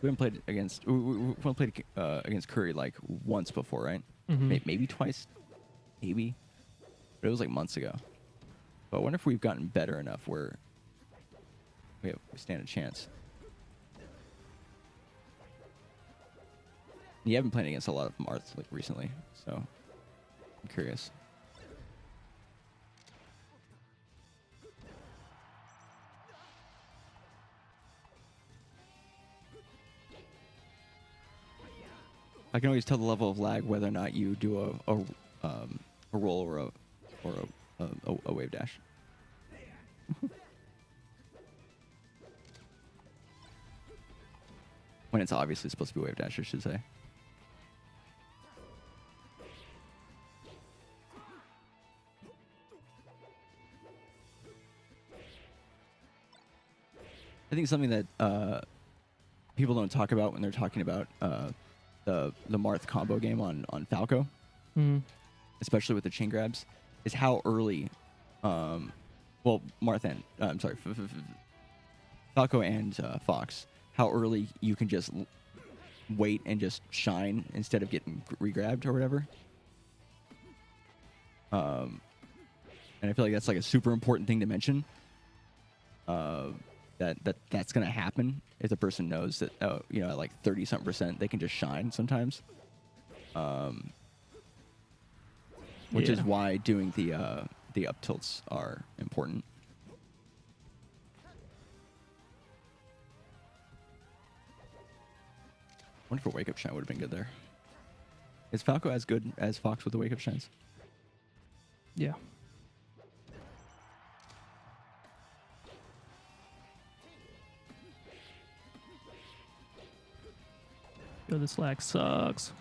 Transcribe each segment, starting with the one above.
We haven't played against we haven't played against Curry like once before, right? Maybe twice, maybe, but it was like months ago. But I wonder if we've gotten better enough where we stand a chance. You haven't played against a lot of Marth like recently, so I'm curious. I can always tell the level of lag whether or not you do a roll or a wave dash. When it's obviously supposed to be wave dash, I should say. I think something that people don't talk about when they're talking about the Marth combo game on Falco, especially with the chain grabs, is how early, well, Marth and I'm sorry, Falco and Fox, how early you can just wait and just shine instead of getting regrabbed or whatever. And I feel like that's like a super important thing to mention. That's gonna happen if the person knows that at like 30-something% they can just shine sometimes, which is why doing the up tilts are important. I wonder if a wake up shine would have been good there. Is Falco as good as Fox with the wake up shines? Yeah. Yo, this lag sucks.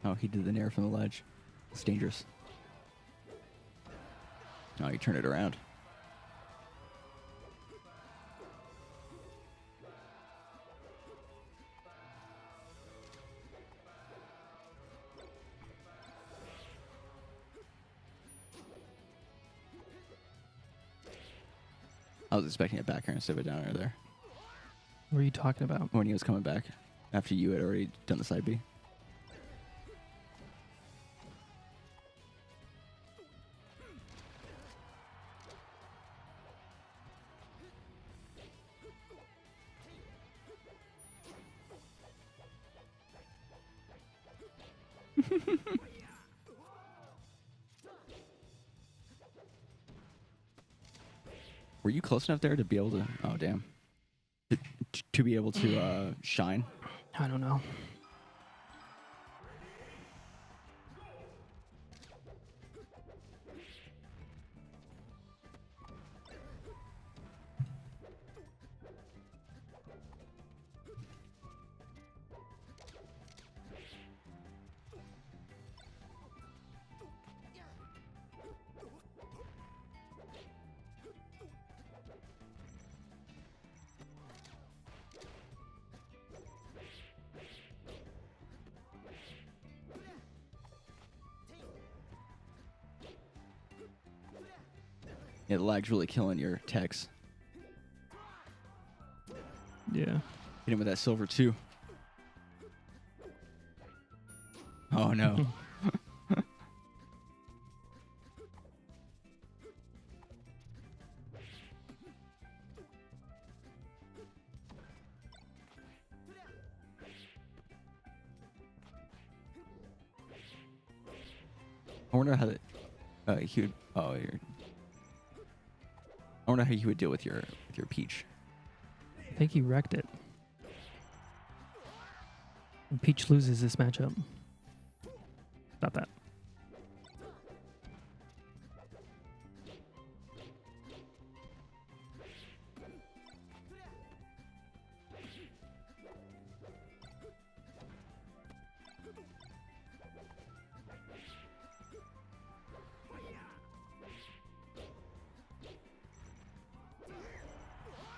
Oh, he did the nair from the ledge. It's dangerous. Oh, he turned it around. I was expecting a back air instead of a down air there. What are you talking about? When he was coming back after you had already done the side B. Were you close enough there to be able to... Oh, damn. To be able to shine? I don't know. Yeah, the lag's really killing your techs. Yeah. Hit him with that silver, too. Oh, no. I wonder how he would... Oh, you're... I wonder how you would deal with your Peach. I think he wrecked it. And Peach loses this matchup. Stop that.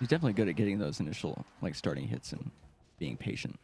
He's definitely good at getting those initial like starting hits and being patient.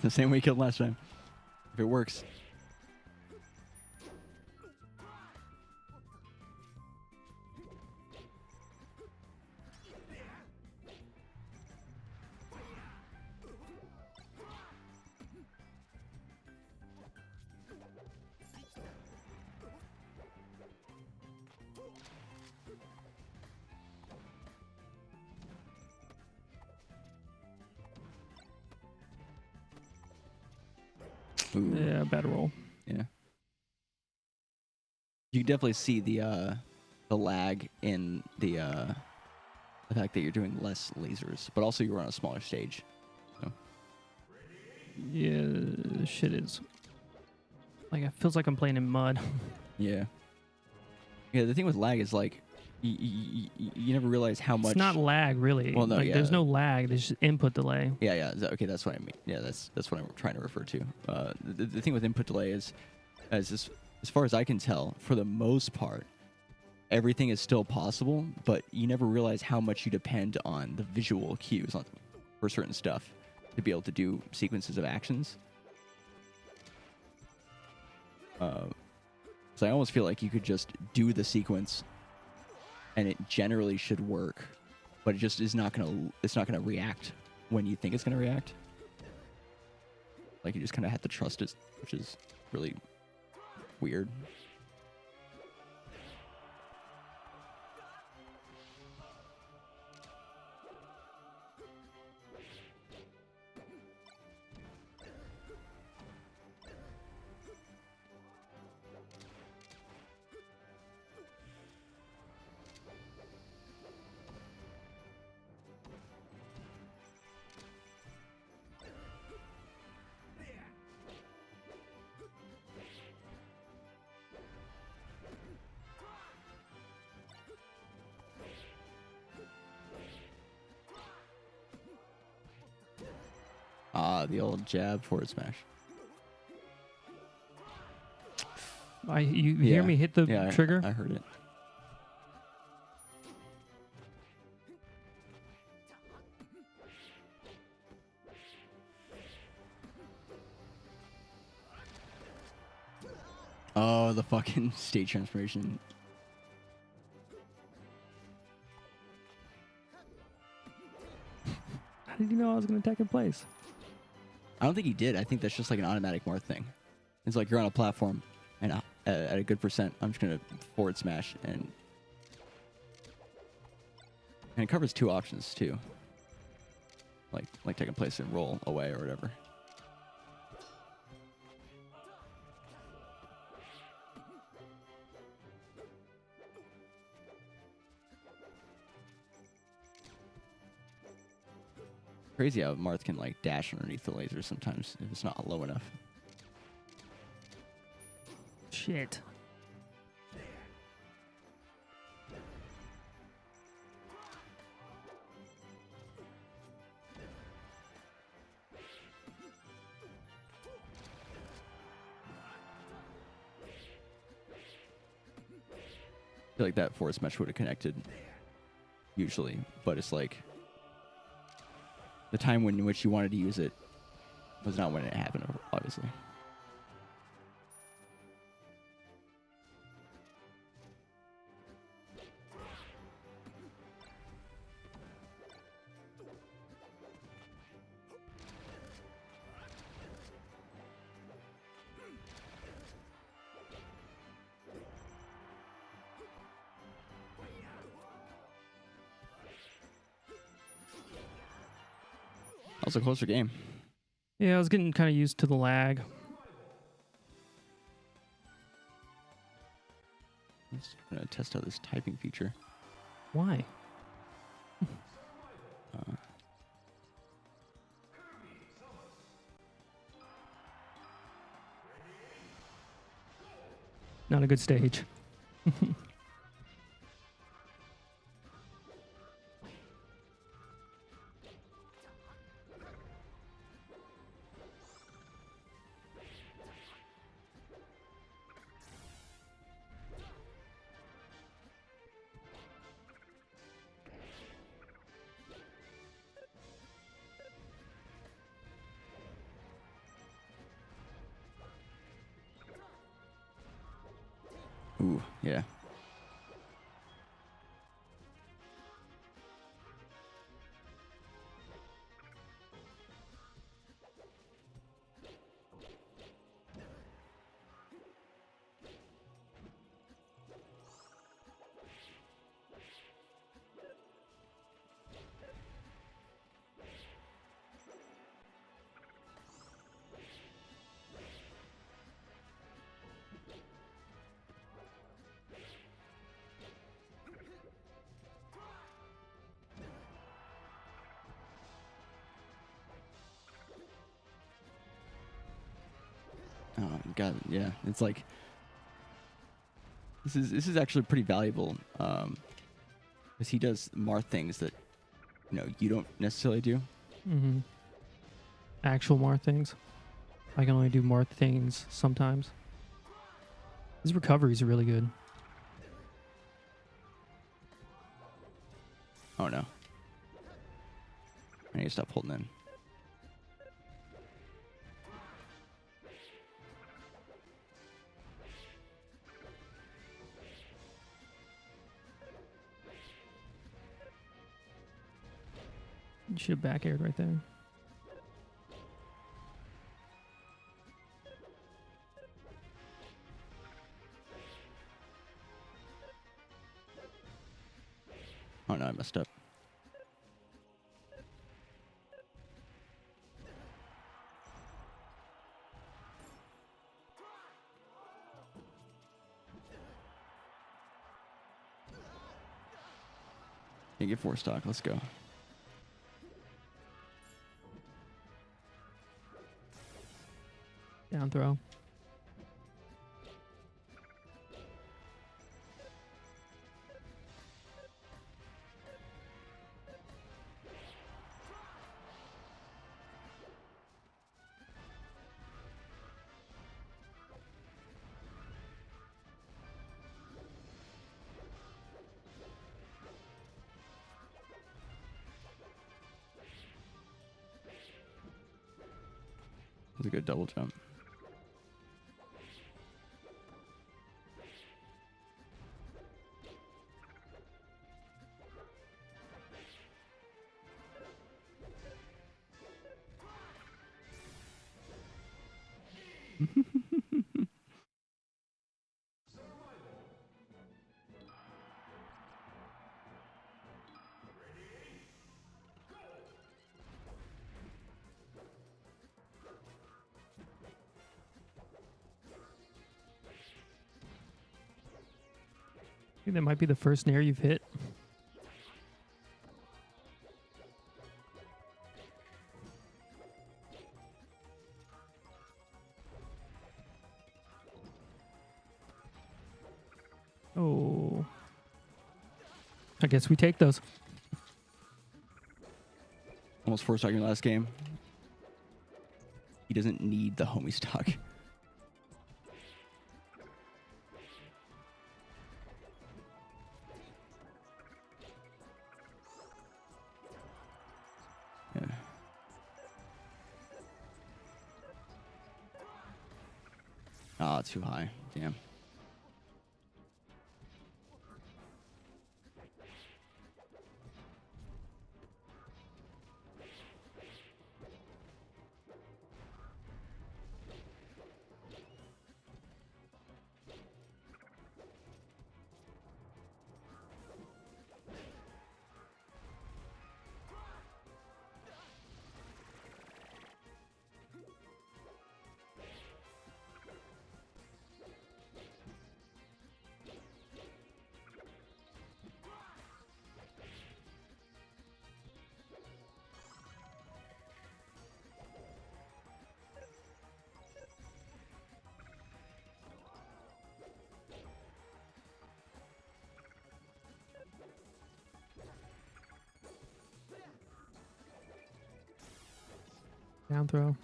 The same way you killed last time. If it works. Ooh. Yeah, bad roll. Yeah. You can definitely see the lag in the fact that you're doing less lasers, but also you're on a smaller stage. So. Yeah, shit is. Like, it feels like I'm playing in mud. Yeah. Yeah, the thing with lag is like you never realize how much. It's not lag, really. Well, no, like, yeah. There's no lag. There's just input delay. Yeah. Okay, that's what I mean. Yeah, that's what I'm trying to refer to. The thing with input delay is, as far as I can tell, for the most part, everything is still possible, but you never realize how much you depend on the visual cues for certain stuff to be able to do sequences of actions. So I almost feel like you could just do the sequence and it generally should work, but it just is not gonna react when you think it's gonna react. Like, you just kind of have to trust it, which is really weird. The old jab forward smash. You hear me hit the trigger? I heard it. Oh, the fucking state transformation. How did you know I was going to attack in place? I don't think he did. I think that's just like an automatic Marth thing. It's like you're on a platform, and at a good percent, I'm just gonna forward smash, and it covers two options too. Like taking place and roll away or whatever. Crazy how Marth can like dash underneath the laser sometimes if it's not low enough. Shit. I feel like that forward smash would have connected usually, but it's like the time in which you wanted to use it was not when it happened, obviously. That was a closer game. Yeah, I was getting kind of used to the lag. I'm just gonna test out this typing feature. Why? Not a good stage. Ooh, yeah. Oh god, yeah. It's like this is actually pretty valuable because he does Marth things that you don't necessarily do. Mm-hmm. Actual Marth things. I can only do Marth things sometimes. His recoveries are really good. Oh no. I need to stop holding in. You should have back aired right there. Oh no, I messed up. Yeah, get 4 stock. Let's go. Down throw. That was a good double jump. I think that might be the first nair you've hit. Oh. I guess we take those. Almost 4 stock in the last game. He doesn't need the homie stock. Yeah. Ah, too high. Damn. Down throw.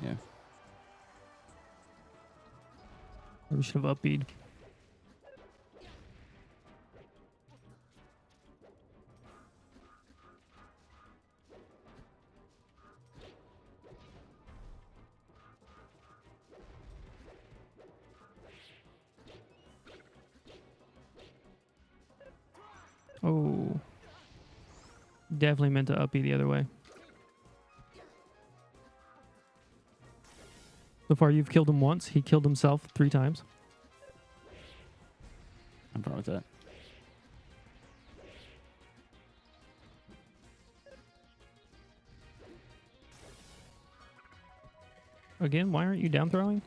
Yeah. We should have up-beat. Oh. Definitely meant to up B the other way. So far, you've killed him once. He killed himself 3 times. I'm fine with that. Again, why aren't you down throwing?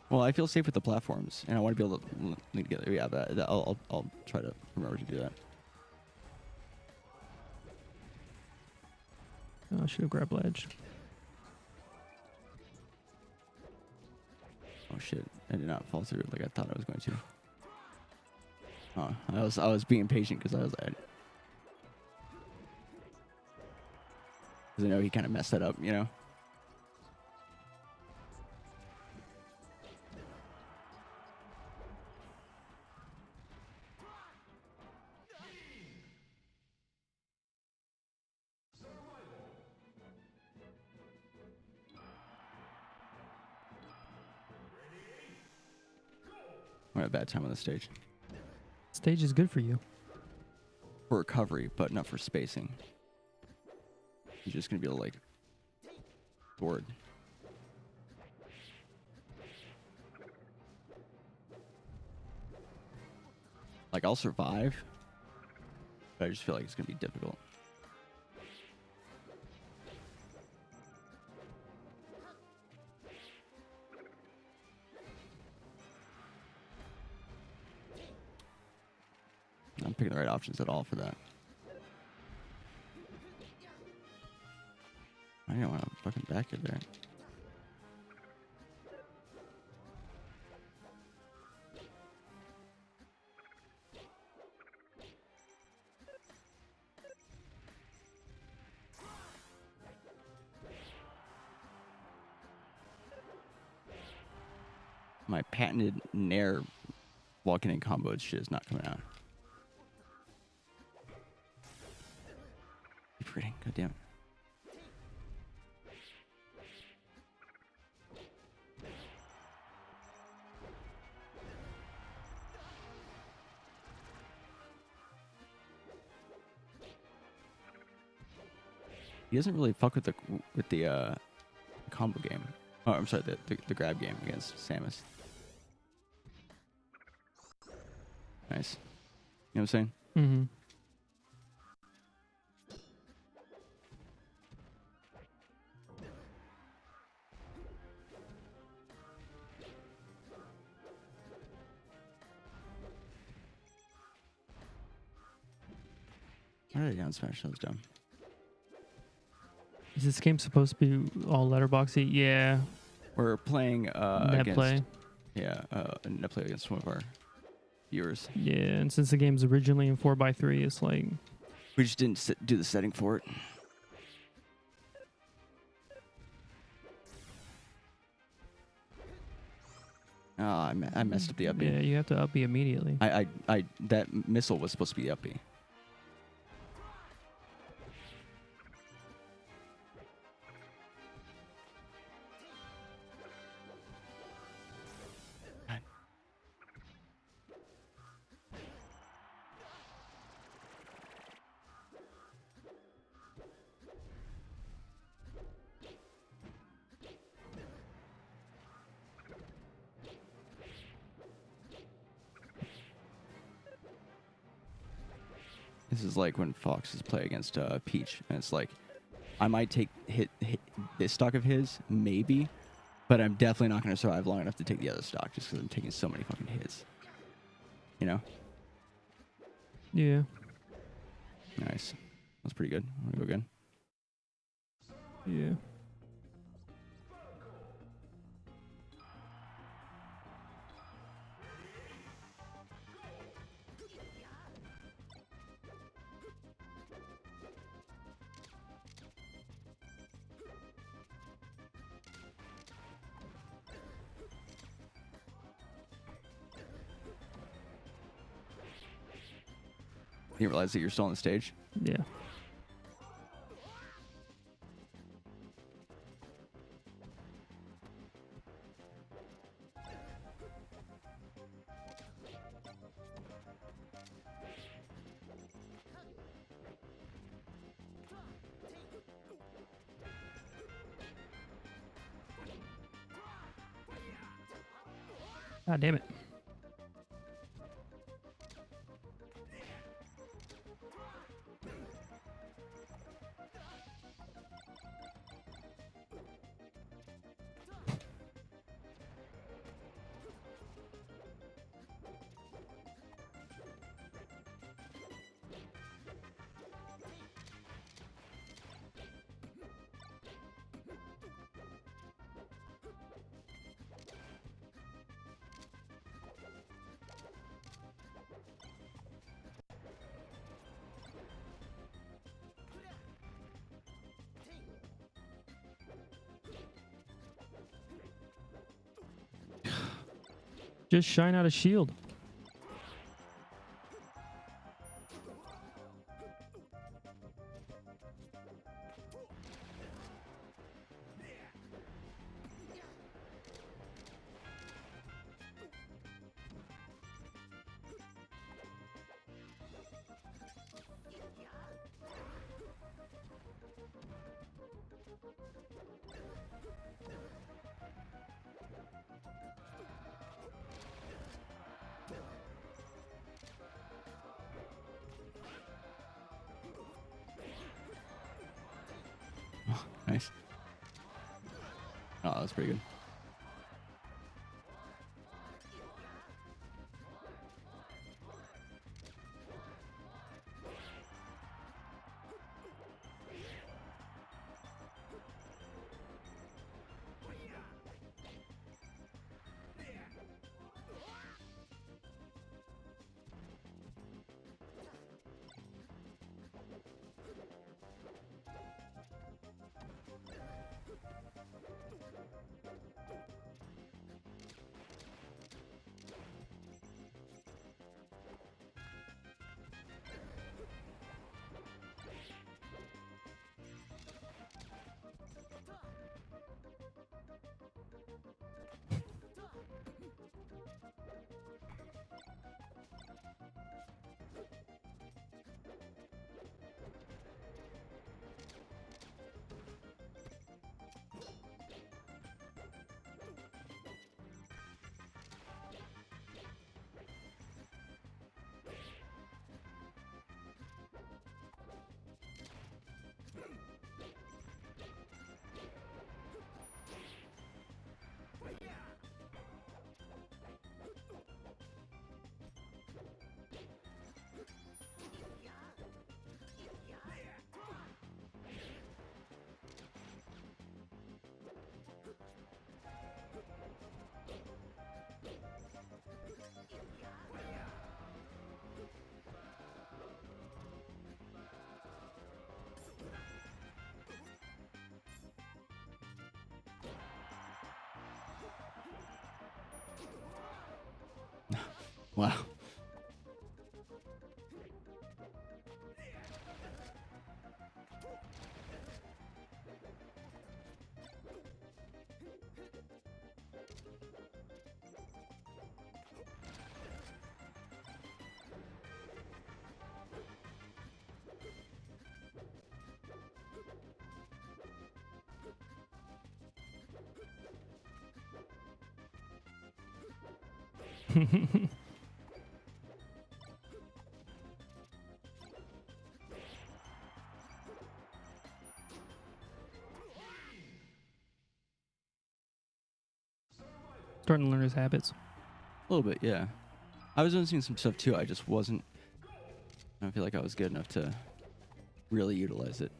Well, I feel safe with the platforms, and I want to be able to link together. Yeah, I'll try to remember to do that. Oh, I should have grabbed ledge. Oh shit! I did not fall through like I thought I was going to. I was being patient because I was like, because I know he kind of messed that up, you know. I'm at a bad time on the stage. Stage is good for you. For recovery, but not for spacing. He's just gonna be able to, like, board. Like, I'll survive, but I just feel like it's gonna be difficult. I'm not picking the right options at all for that. I don't want to fucking back it there. My patented Nair walking in combo shit is not coming out. Keep forgetting. God damn it. He doesn't really fuck with the combo game. Oh, I'm sorry, the grab game against Samus. Nice. You know what I'm saying? Mm-hmm. Why did I down smash? That was dumb. Is this game supposed to be all letterboxy? Yeah. We're playing Net against play. Yeah, net play against one of our viewers. Yeah, and since the game's originally in 4x3, it's like We just didn't do the setting for it. Oh, I messed up the up B. yeah, you have to up B immediately. That missile was supposed to be up B. This is like when Foxes play against Peach, and it's like, I might take hit this stock of his, maybe, but I'm definitely not going to survive long enough to take the other stock just because I'm taking so many fucking hits. You know? Yeah. Nice. That's pretty good. I'm going to go again. Yeah. You realize that you're still on the stage? Yeah. God damn it. Just shine out a shield. Nice. Oh, that was pretty good. Wow. Starting to learn his habits. A little bit, yeah. I was noticing some stuff too. I just wasn't. I don't feel like I was good enough to really utilize it.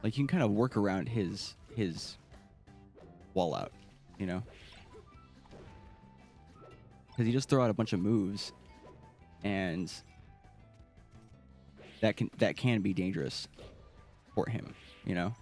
Like you can kind of work around his wall out, you know? Because you just throw out a bunch of moves, and that can be dangerous for him, you know?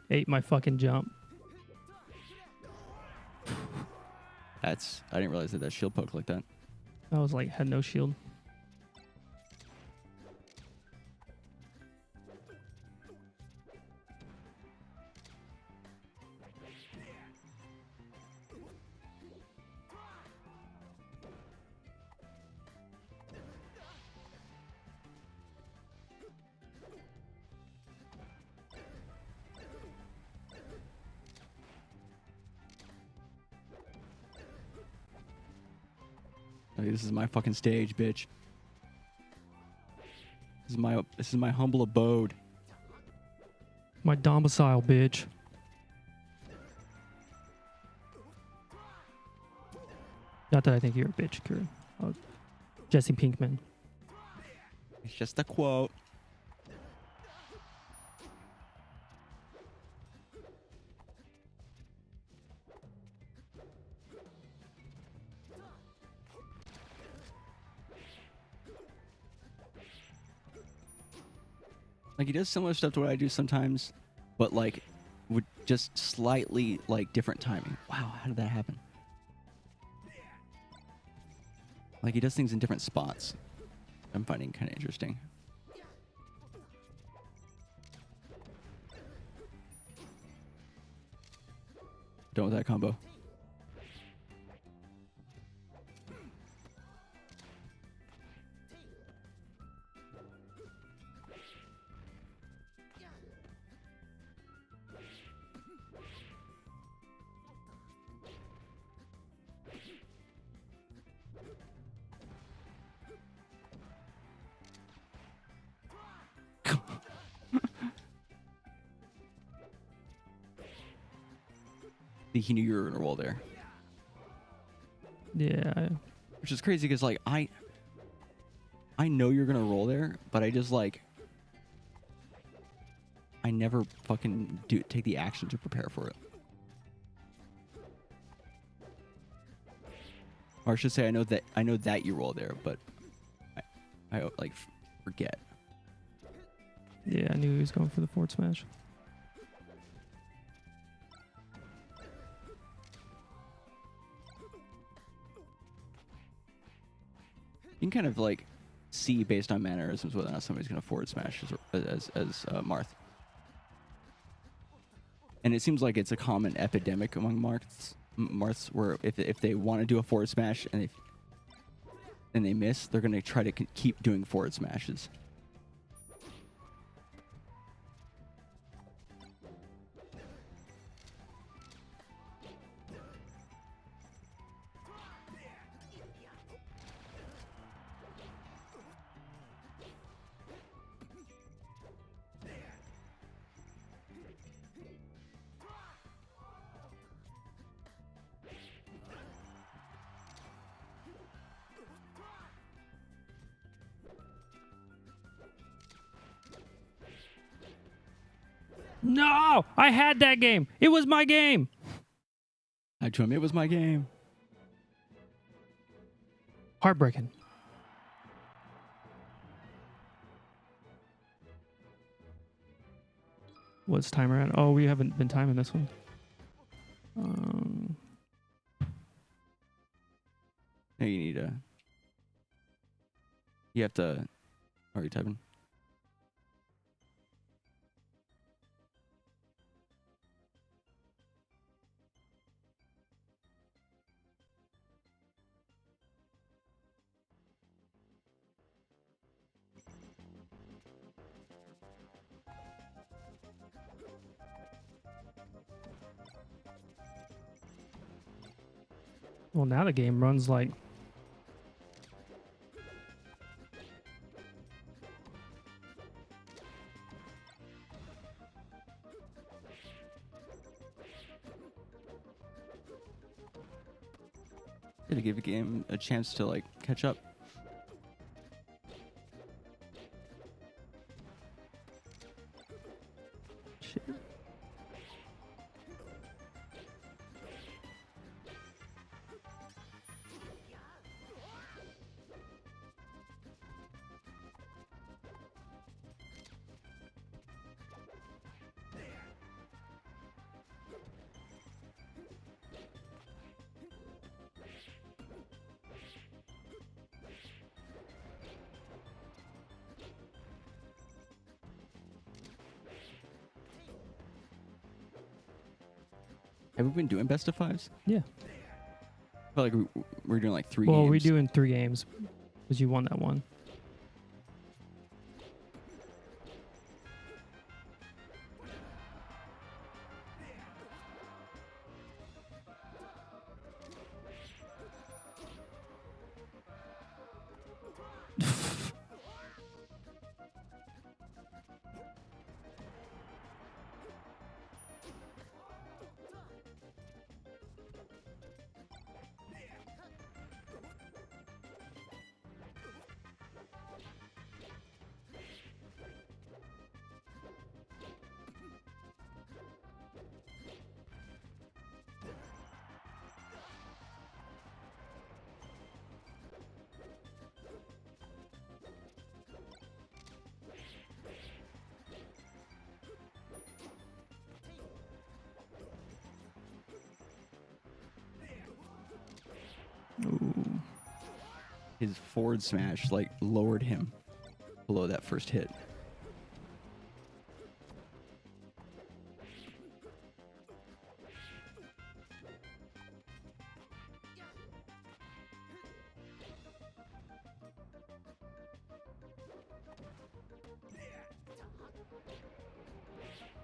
Ate my fucking jump. I didn't realize that shield poked like that. I was like, had no shield. Like, this is my fucking stage, bitch. This is my humble abode. My domicile, bitch. Not that I think you're a bitch, Kieran. Jesse Pinkman. It's just a quote. Like, he does similar stuff to what I do sometimes, but like with just slightly like different timing. Wow, how did that happen? Like, he does things in different spots. I'm finding kind of interesting. Done with that combo. He knew you were gonna roll there. Yeah. Which is crazy because like I know you're gonna roll there, but I just like I never fucking take the action to prepare for it. Or I should say I know that you roll there, but I like forget. Yeah, I knew he was going for the forward smash. You can kind of like see based on mannerisms whether or not somebody's going to forward smash as Marth. And it seems like it's a common epidemic among Marths where if they want to do a forward smash and they miss, they're going to try to keep doing forward smashes. No! I had that game. It was my game. I told him it was my game. Heartbreaking. What's timer at? Oh, we haven't been timing this one. No, you need a... You have to... Are you typing? Well, now the game runs like... To give a game a chance to like catch up. Shit. Have we been doing best of fives? Yeah. I feel like we're doing like 3 Well, games. we're doing 3 games because you won that one. Ooh. His forward smash like lowered him below that first hit.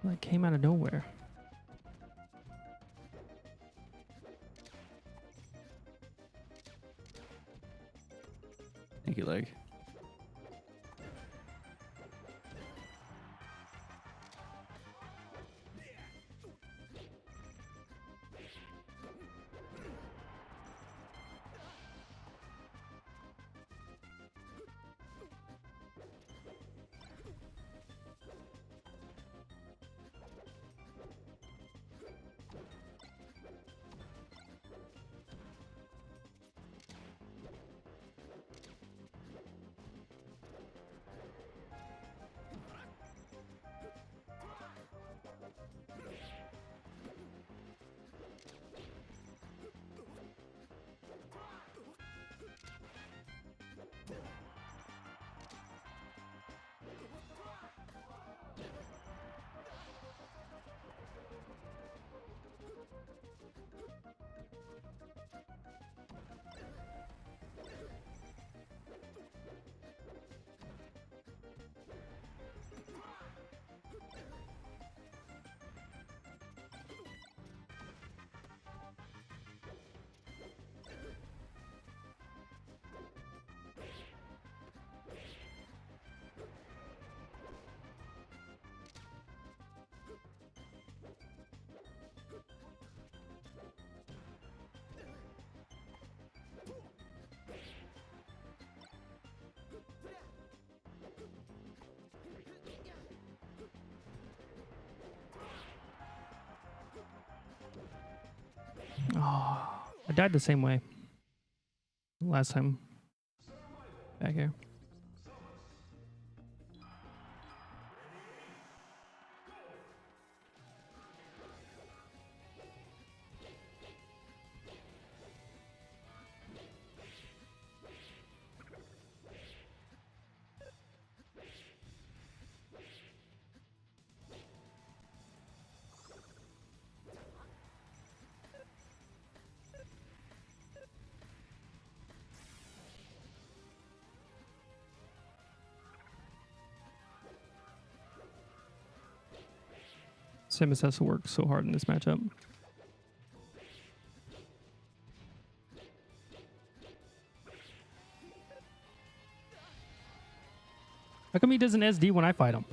Like came out of nowhere. Thank you, leg. Oh, I died the same way last time back here. Samus has to work so hard in this matchup. How come he doesn't SD when I fight him?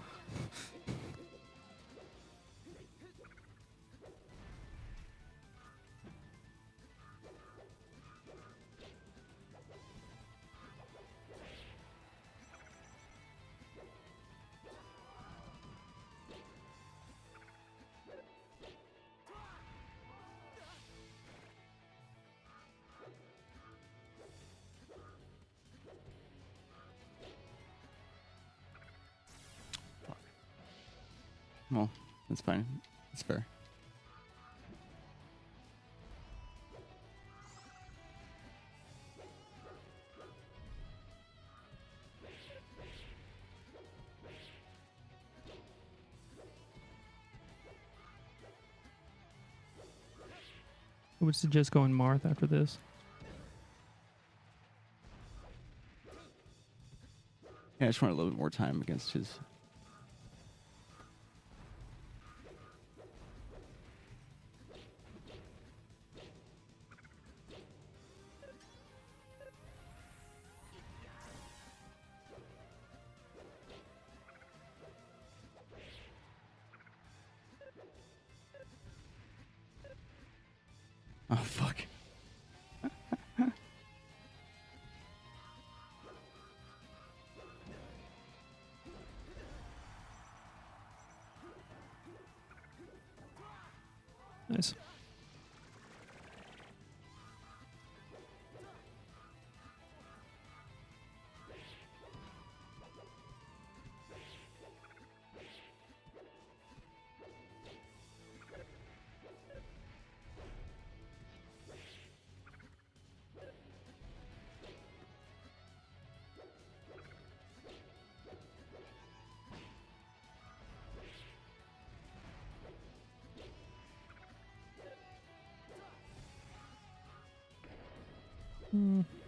Well, that's fine. It's fair. I would suggest going Marth after this. Yeah, I just want a little bit more time against his. Nice.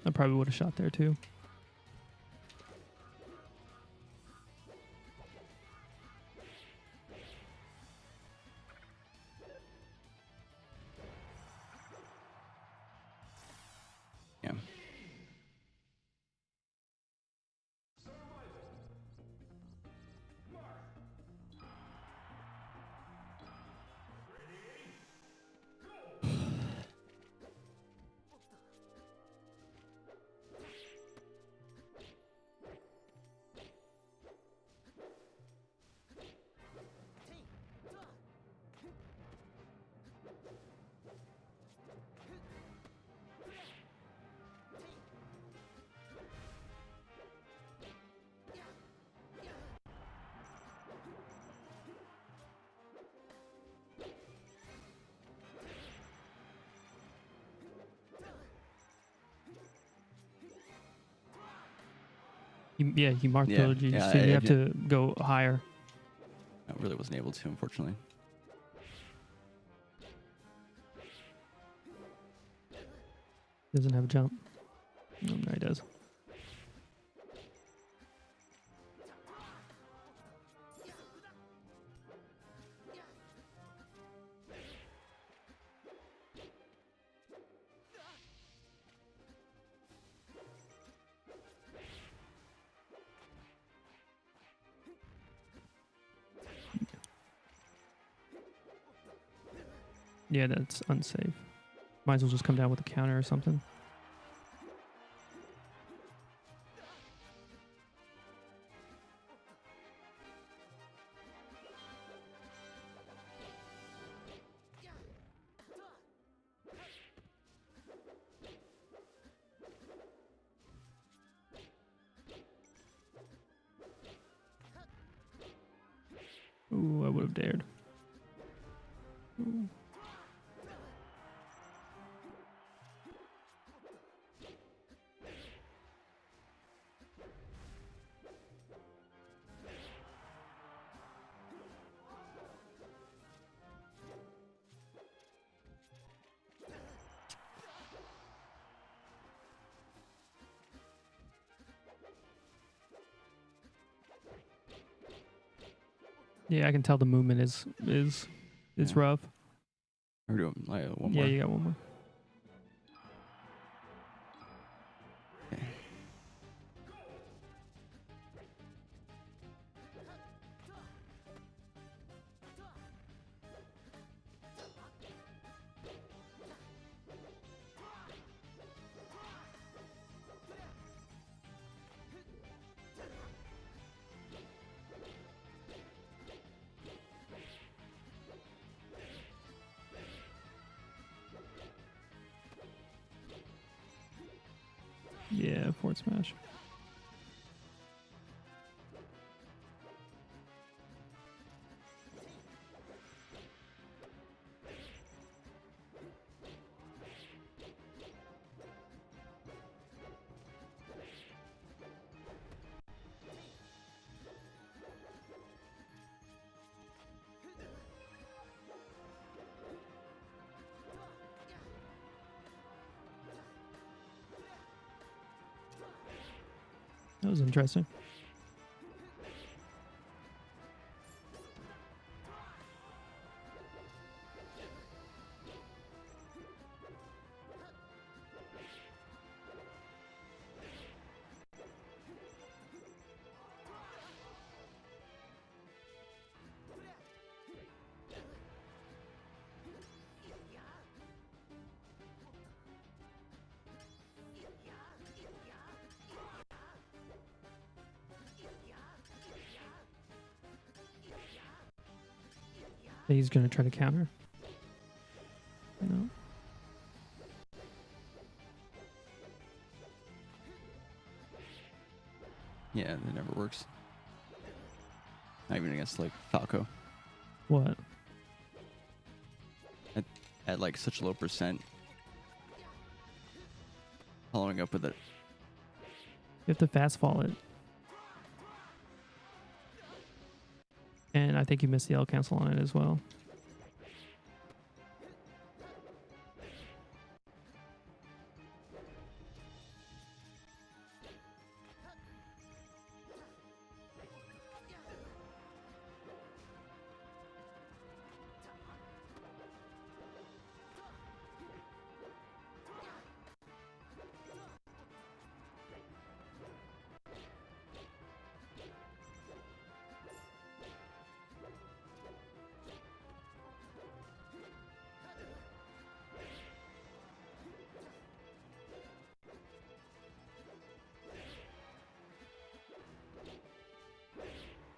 I probably would have shot there too. Yeah. He marked Yeah, those. You, yeah, so you I have to go higher. I really wasn't able to, unfortunately. Doesn't have a jump. No, he does. Yeah, that's unsafe. Might as well just come down with a counter or something. Ooh, I would have dared. Ooh. Yeah, I can tell the movement is Yeah. rough. We're doing like one Yeah, more. you got one more. Okay. Yeah, forward smash. That was interesting. He's gonna try to counter. Yeah, that never works. Not even against like Falco. What? At like such low percent. Following up with it. You have to fast fall it. And I think you missed the L cancel on it as well.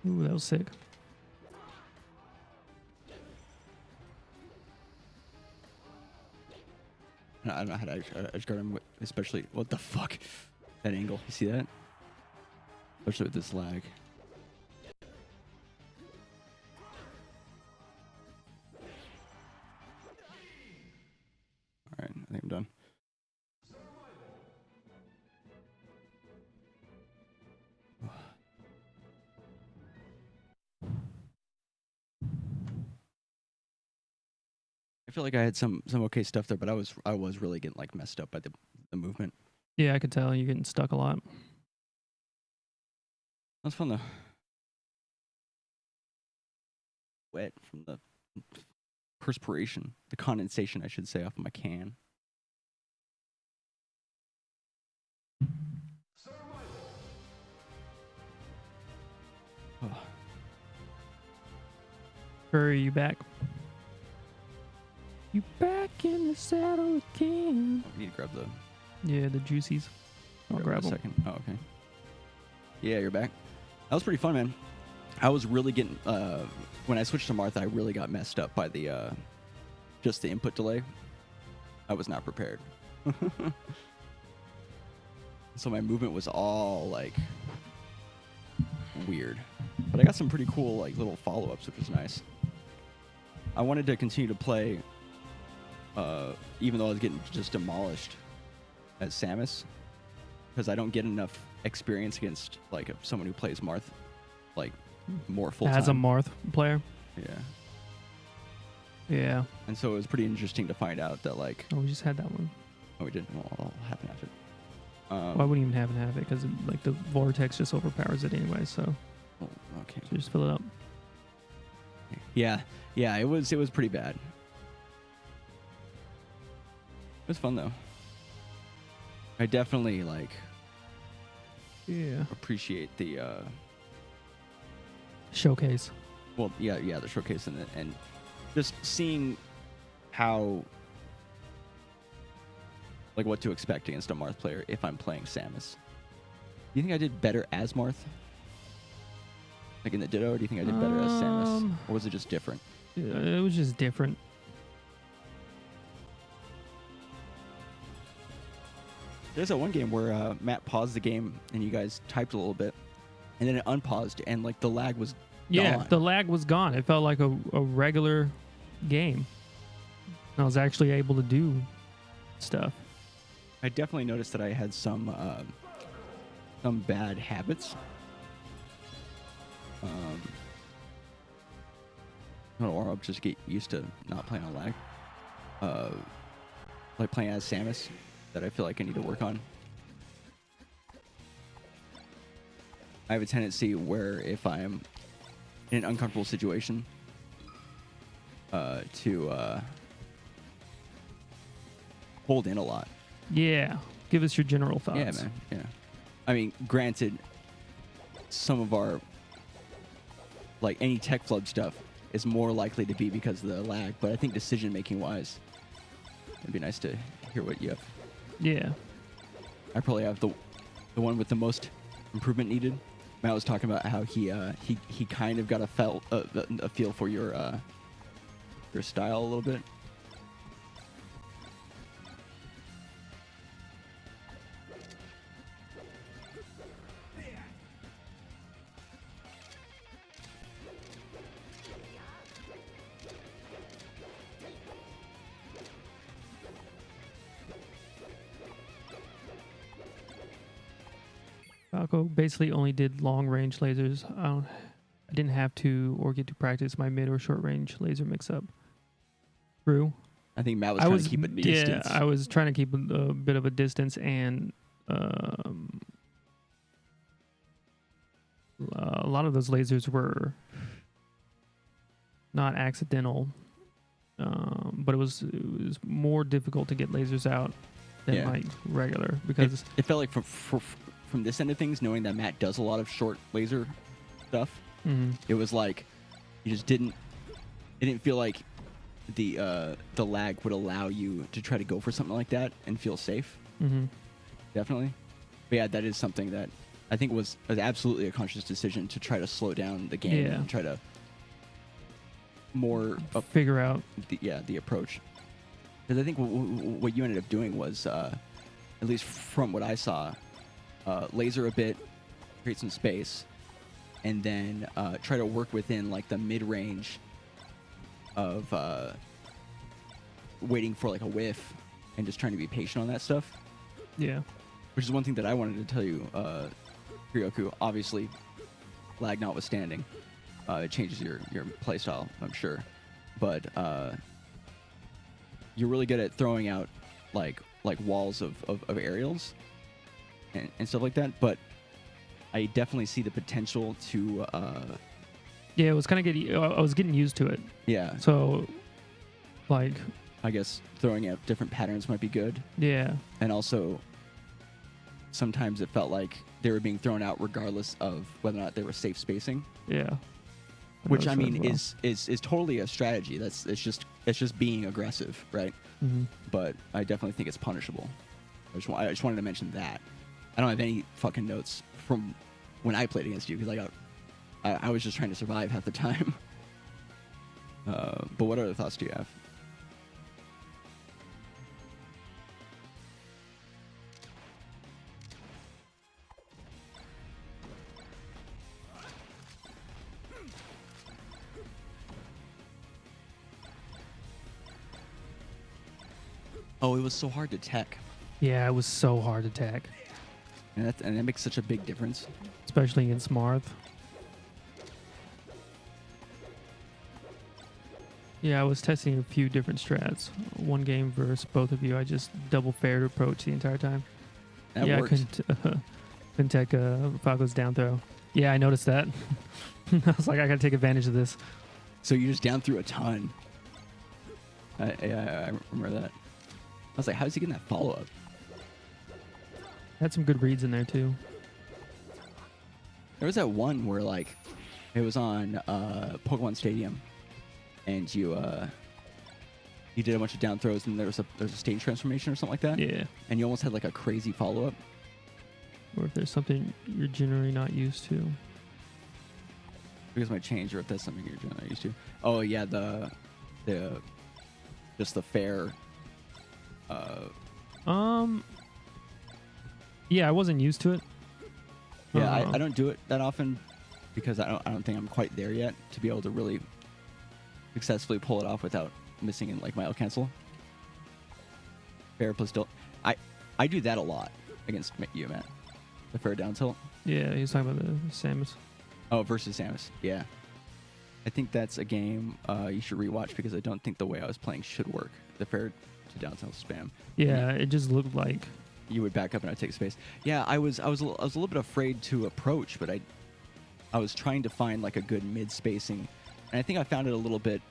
Ooh, that was sick. I don't know how to edge guard him, especially what the fuck, that angle. You see that? Especially with this lag. All right, I think I'm done. I feel like I had some okay stuff there, but I was really getting like messed up by the movement. Yeah, I could tell you're getting stuck a lot. That's fun though. Wet from the perspiration, the condensation, I should say, off of my can. Oh. Hurry, you back? You back in the saddle again. Oh, you need to grab the. Yeah, the juicies. I'll grab them. them. Second. Oh, okay. Yeah, you're back. That was pretty fun, man. I was really getting when I switched to Martha, I really got messed up by the just the input delay. I was not prepared. So my movement was all like weird. But I got some pretty cool like little follow-ups, which was nice. I wanted to continue to play even though I was getting just demolished as Samus, because I don't get enough experience against like someone who plays Marth like more full time. As a Marth player? Yeah. Yeah. And so it was pretty interesting to find out that like... Oh, we just had that one. Oh, we didn't? Well, I'll have to have it. Why wouldn't even have it? Because like the vortex just overpowers it anyway, so... Oh, okay. So just fill it up. Yeah. Yeah, it was pretty bad. It was fun though. I definitely like... Yeah. appreciate the... showcase. Well, yeah, the showcase and just seeing how, like, what to expect against a Marth player if I'm playing Samus. Do you think I did better as Marth? Like in the Ditto, or do you think I did better as Samus? Or was it just different? It was just different. There's that one game where Matt paused the game and you guys typed a little bit, and then it unpaused, and like the lag was gone. The lag was gone. It felt like a regular game. I was actually able to do stuff. I definitely noticed that I had some bad habits. Or I'll just get used to not playing on lag. Like playing as Samus, that I feel like I need to work on. I have a tendency where if I'm in an uncomfortable situation, to hold in a lot. Yeah. Give us your general thoughts. Yeah, man. Yeah. I mean, granted, some of our, like, any tech flood stuff is more likely to be because of the lag, but I think decision-making wise, it'd be nice to hear what you have. Yeah. I probably have the one with the most improvement needed. Matt was talking about how he kind of got a feel for your style a little bit. Falco basically only did long range lasers. I didn't have to or get to practice my mid or short range laser mix up. True. I think Matt was trying to keep a distance. Yeah, I was trying to keep a bit of a distance, and a lot of those lasers were not accidental, but it was more difficult to get lasers out than like regular, because it felt like from this end of things, knowing that Matt does a lot of short laser stuff, it was like you just didn't. It didn't feel like the lag would allow you to try to go for something like that and feel safe. Definitely. But yeah, that is something that I think was absolutely a conscious decision to try to slow down the game and try to more figure out the approach. Because I think what you ended up doing was, at least from what I saw, laser a bit, create some space, and then try to work within like the mid-range of waiting for like a whiff and just trying to be patient on that stuff. Yeah. Which is one thing that I wanted to tell you, Kuryoku. Obviously, lag notwithstanding, it changes your play style, I'm sure. But you're really good at throwing out like walls of aerials and stuff like that. But I definitely see the potential to... yeah, it was kind of getting... I was getting used to it. Yeah. So, like... I guess throwing out different patterns might be good. Yeah. And also, sometimes it felt like they were being thrown out regardless of whether or not they were safe spacing. Yeah. Which I mean is totally a strategy. It's just being aggressive, right? But I definitely think it's punishable. I just wanted to mention that. I don't have any fucking notes from when I played against you because I was just trying to survive half the time. But what other thoughts do you have? Oh, it was so hard to tech. Yeah, it was so hard to tech. And that makes such a big difference. Especially against Marth. Yeah, I was testing a few different strats. One game versus both of you, I just double fared approach the entire time. That worked. I couldn't tech Falco's down throw. Yeah, I noticed that. I was like, I gotta take advantage of this. So you just down threw a ton. I remember that. I was like, how's he getting that follow-up? Had some good reads in there, too. There was that one where, like, it was on Pokemon Stadium, and you did a bunch of down throws, and there's a stage transformation or something like that. Yeah. And you almost had, like, a crazy follow-up. Or if there's something you're generally not used to. Because might change, or if that's something you're generally not used to. Oh, yeah, just the fair... Yeah, I wasn't used to it. Yeah, I don't do it that often because I don't think I'm quite there yet to be able to really successfully pull it off without missing in like my L cancel. Fair plus tilt. I do that a lot against you, Matt. The fair down tilt. Yeah, he was talking about the Samus. Oh, versus Samus. Yeah. I think that's a game you should rewatch because I don't think the way I was playing should work. The fair to down tilt spam. Yeah, it just looked like you would back up and I'd take space. Yeah, I was a little bit afraid to approach, but I was trying to find like a good mid spacing, and I think I found it a little bit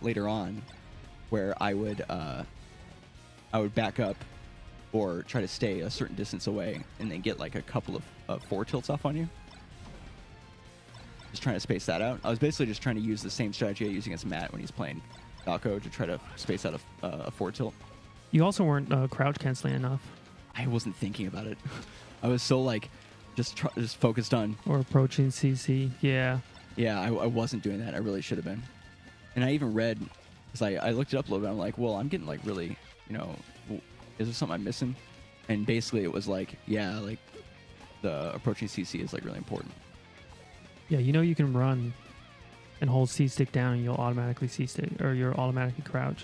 later on, where I would back up or try to stay a certain distance away, and then get like a couple of forward tilts off on you. Just trying to space that out. I was basically just trying to use the same strategy I use against Matt when he's playing Falco to try to space out a forward tilt. You also weren't crouch canceling enough. I wasn't thinking about it. I was so like just focused on or approaching CC. Yeah. Yeah, I wasn't doing that. I really should have been. And I even read, because I looked it up a little bit. I'm like, well, I'm getting like really, is there something I'm missing? And basically, it was like, yeah, like the approaching CC is like really important. Yeah, you can run and hold C stick down, and you'll automatically C stick, or you'll automatically crouch.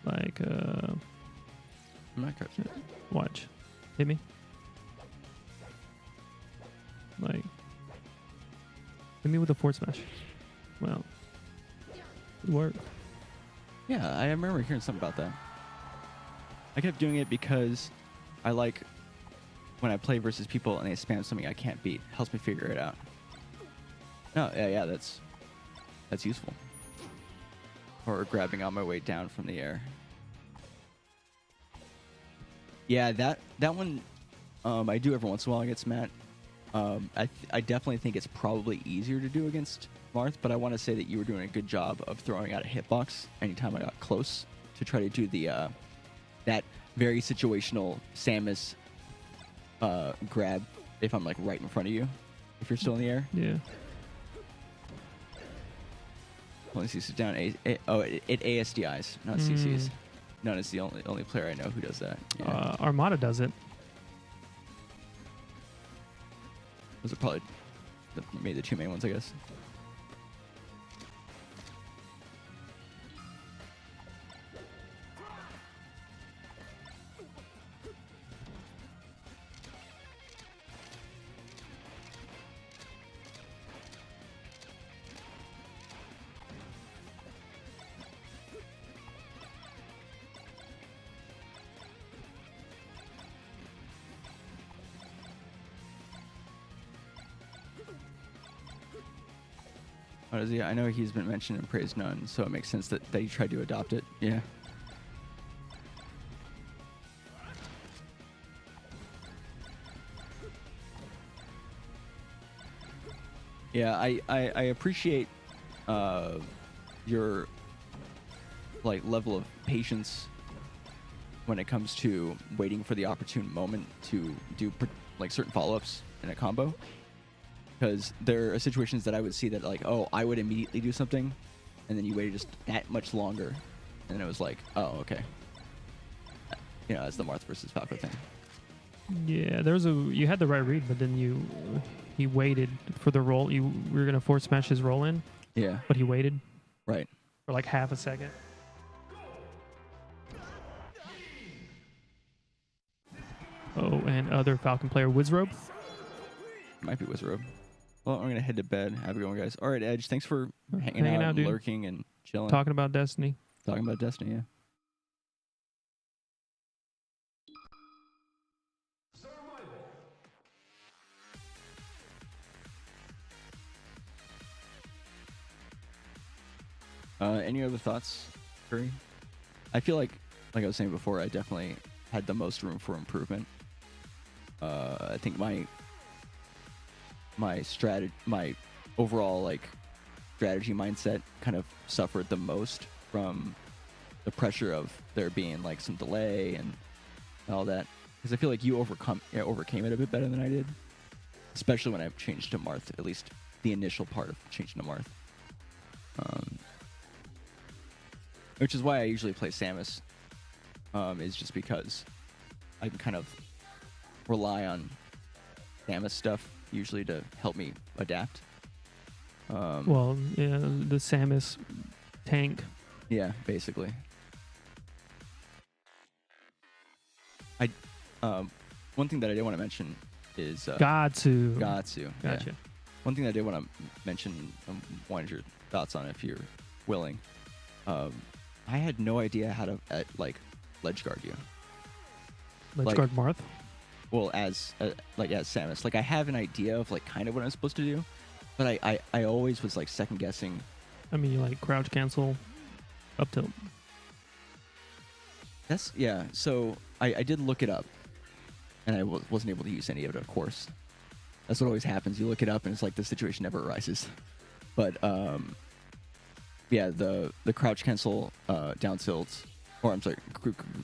Like, I'm not crouching. Watch. Hit me. Like, hit me with a forward smash. Well, good work. Yeah, I remember hearing something about that. I kept doing it because I like when I play versus people and they spam something I can't beat. Helps me figure it out. No, yeah, that's useful. Or grabbing on my way down from the air. Yeah, that one I do every once in a while against Matt. I definitely think it's probably easier to do against Marth, but I want to say that you were doing a good job of throwing out a hitbox anytime I got close to try to do the that very situational Samus grab if I'm like right in front of you, if you're still in the air. Yeah. Only CC's down. It ASDIs, not CCs. None is the only player I know who does that. Yeah. Armada does it. Those are probably maybe the two main ones, I guess. What is he? I know he's been mentioned and praised none, so it makes sense that he tried to adopt it. Yeah. Yeah, I appreciate your like level of patience when it comes to waiting for the opportune moment to do like certain follow-ups in a combo. Because there are situations that I would see that like, oh, I would immediately do something, and then you waited just that much longer, and then it was like, oh, okay. You know, that's the Marth versus Falco thing. Yeah, you had the right read, but then he waited for the roll. We were gonna force smash his roll in. Yeah. But he waited. Right. For like half a second. Oh, and other Falcon player Wizrobe. Might be Wizrobe. Well, I'm going to head to bed. Have a good one, guys. All right, Edge, thanks for hanging out, dude. Lurking, and chilling. Talking about Destiny. Talking about Destiny, yeah. Any other thoughts, Curry? I feel like I was saying before, I definitely had the most room for improvement. I think my overall like strategy mindset kind of suffered the most from the pressure of there being like some delay and all that, because I feel like you overcame it a bit better than I did, especially when I changed to Marth, at least the initial part of changing to Marth, which is why I usually play Samus, is just because I can kind of rely on Samus stuff usually to help me adapt. Well, yeah, the Samus tank. Yeah, basically. One thing that I did want to mention is Gatsu. Gotcha. Yeah. One thing that I did want to mention, wanted your thoughts on, if you're willing. I had no idea how to ledge guard you. Ledge guard Marth. Well, as Samus, like I have an idea of like kind of what I'm supposed to do, but I always was like second guessing. I mean, you like crouch cancel, up tilt. That's yeah. So I did look it up, and I wasn't able to use any of it, of course. That's what always happens. You look it up, and it's like the situation never arises. But yeah, the crouch cancel down tilts, or I'm sorry,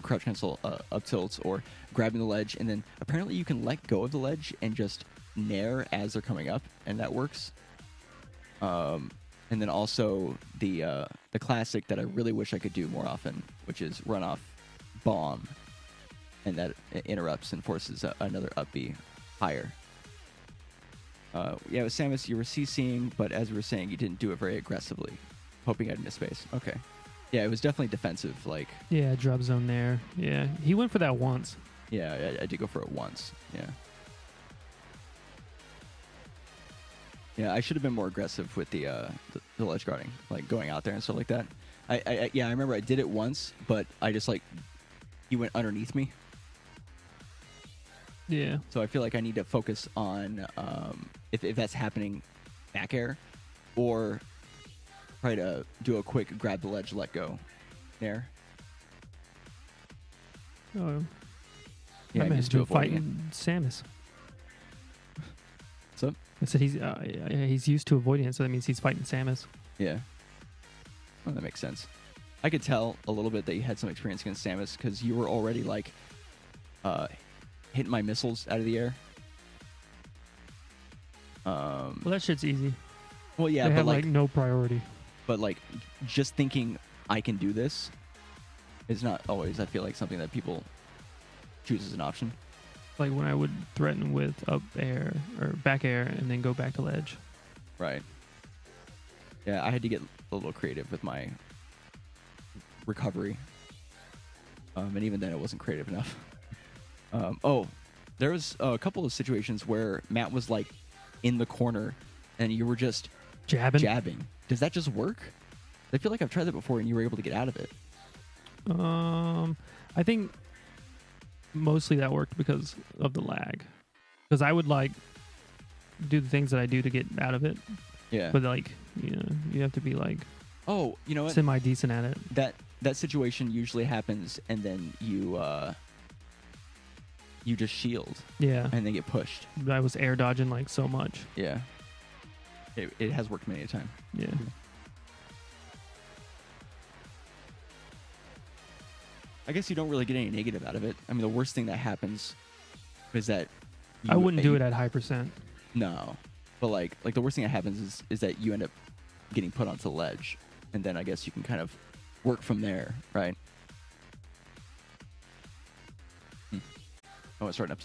crouch cancel up tilts, or grabbing the ledge, and then apparently you can let go of the ledge and just nair as they're coming up, and that works. And then also the classic that I really wish I could do more often, which is run off bomb, and that interrupts and forces another up B higher. Yeah, with Samus, you were CCing, but as we were saying, you didn't do it very aggressively, hoping I'd miss space. Okay. Yeah, it was definitely defensive. Like, Yeah, drop zone there. Yeah, he went for that once. yeah, I did go for it once. Yeah. Yeah, I should have been more aggressive with the ledge guarding, like going out there and stuff like that. I remember I did it once, but I just like he went underneath me. Yeah. So I feel like I need to focus on if that's happening, back air, or try to do a quick grab the ledge, let go, there. Oh. Yeah, That I'm man's used to been avoiding fighting Samus. So I said he's used to avoiding it, so that means he's fighting Samus. yeah, well, that makes sense. I could tell a little bit that you had some experience against Samus because you were already like hitting my missiles out of the air. Well, that shit's easy. Well, yeah, They but have like no priority. but like just thinking I can do this is not always, I feel like, something that people choose as an option. Like when I would threaten with up air or back air and then go back to ledge. Right. Yeah, I had to get a little creative with my recovery. And even then it wasn't creative enough. There was a couple of situations where Matt was like in the corner and you were just jabbing. Does that just work? I feel like I've tried that before and you were able to get out of it. I think mostly that worked because of the lag. Because I would like do the things that I do to get out of it. Yeah. But like, you have to be like, oh, you know what? Semi decent at it. That situation usually happens, and then you just shield. Yeah. And then get pushed. I was air dodging like so much. Yeah. It has worked many a time. Yeah. I guess you don't really get any negative out of it. I mean, the worst thing that happens is that I wouldn't do it at high percent. No, but like the worst thing that happens is that you end up getting put onto the ledge, and then I guess you can kind of work from there, right? I want to start an episode.